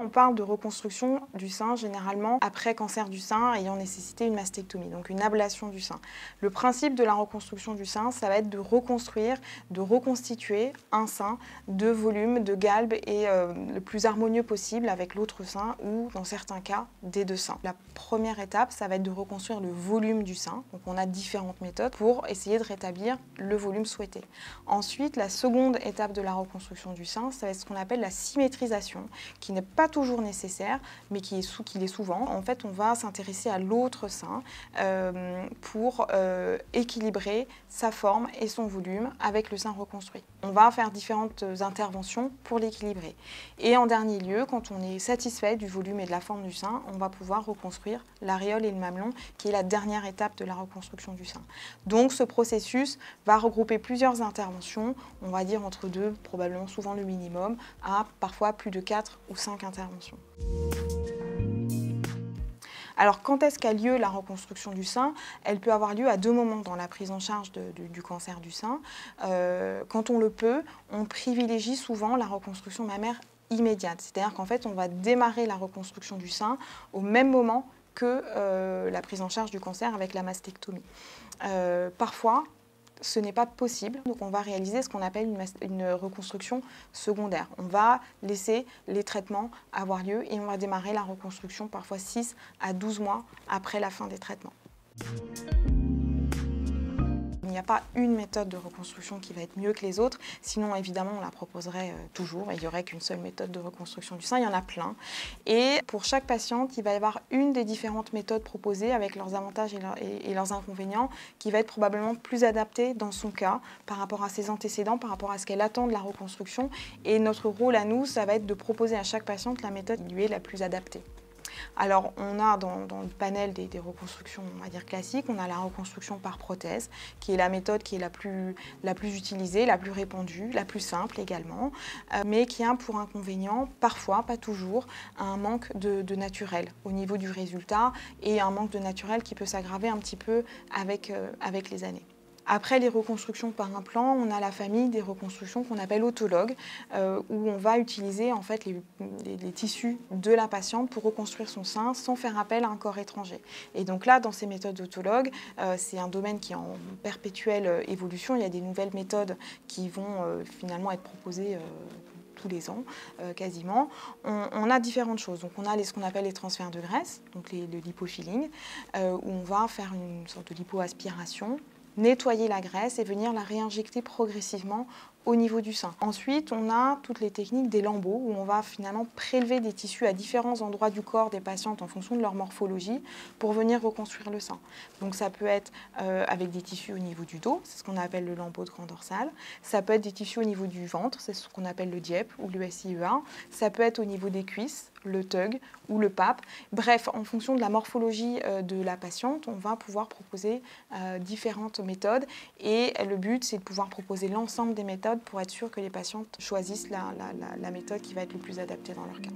On parle de reconstruction du sein généralement après cancer du sein ayant nécessité une mastectomie, donc une ablation du sein. Le principe de la reconstruction du sein, ça va être de reconstruire, de reconstituer un sein de volume, de galbe et le plus harmonieux possible avec l'autre sein ou dans certains cas des deux seins. La première étape, ça va être de reconstruire le volume du sein. Donc on a différentes méthodes pour essayer de rétablir le volume souhaité. Ensuite, la seconde étape de la reconstruction du sein, ça va être ce qu'on appelle la symétrisation, qui n'est pas toujours nécessaire, mais qui l'est souvent. En fait, on va s'intéresser à l'autre sein pour équilibrer sa forme et son volume avec le sein reconstruit. On va faire différentes interventions pour l'équilibrer. Et en dernier lieu, quand on est satisfait du volume et de la forme du sein, on va pouvoir reconstruire l'aréole et le mamelon, qui est la dernière étape de la reconstruction du sein. Donc ce processus va regrouper plusieurs interventions, on va dire entre 2, probablement souvent le minimum, à parfois plus de 4 ou 5 interventions. Alors, quand est-ce qu'a lieu la reconstruction du sein? Elle peut avoir lieu à 2 moments dans la prise en charge du cancer du sein. Quand on le peut, on privilégie souvent la reconstruction mammaire immédiate. C'est-à-dire qu'en fait, on va démarrer la reconstruction du sein au même moment que la prise en charge du cancer avec la mastectomie. Parfois, ce n'est pas possible, donc on va réaliser ce qu'on appelle une reconstruction secondaire. On va laisser les traitements avoir lieu et on va démarrer la reconstruction parfois 6 à 12 mois après la fin des traitements. Il n'y a pas une méthode de reconstruction qui va être mieux que les autres, sinon évidemment on la proposerait toujours et il n'y aurait qu'une seule méthode de reconstruction du sein, il y en a plein. Et pour chaque patiente, il va y avoir une des différentes méthodes proposées avec leurs avantages et leurs inconvénients qui va être probablement plus adaptée dans son cas par rapport à ses antécédents, par rapport à ce qu'elle attend de la reconstruction. Et notre rôle à nous, ça va être de proposer à chaque patiente la méthode qui lui est la plus adaptée. Alors, on a dans le panel des reconstructions, on va dire classiques, on a la reconstruction par prothèse, qui est la méthode qui est la plus utilisée, la plus répandue, la plus simple également, mais qui a pour inconvénient, parfois, pas toujours, un manque de naturel au niveau du résultat et un manque de naturel qui peut s'aggraver un petit peu avec les années. Après les reconstructions par implant, on a la famille des reconstructions qu'on appelle autologues, où on va utiliser en fait les tissus de la patiente pour reconstruire son sein sans faire appel à un corps étranger. Et donc là, dans ces méthodes autologues, c'est un domaine qui est en perpétuelle évolution. Il y a des nouvelles méthodes qui vont finalement être proposées tous les ans, quasiment. On a différentes choses. Donc on a ce qu'on appelle les transferts de graisse, donc le lipofilling, où on va faire une sorte de lipoaspiration, nettoyer la graisse et venir la réinjecter progressivement au niveau du sein. Ensuite, on a toutes les techniques des lambeaux où on va finalement prélever des tissus à différents endroits du corps des patientes en fonction de leur morphologie pour venir reconstruire le sein. Donc ça peut être avec des tissus au niveau du dos, c'est ce qu'on appelle le lambeau de grand dorsal. Ça peut être des tissus au niveau du ventre, c'est ce qu'on appelle le DIEP ou le SIEA. Ça peut être au niveau des cuisses, le TUG ou le PAP. Bref, en fonction de la morphologie de la patiente, on va pouvoir proposer différentes méthodes et le but, c'est de pouvoir proposer l'ensemble des méthodes pour être sûr que les patientes choisissent la méthode qui va être le plus adaptée dans leur cas.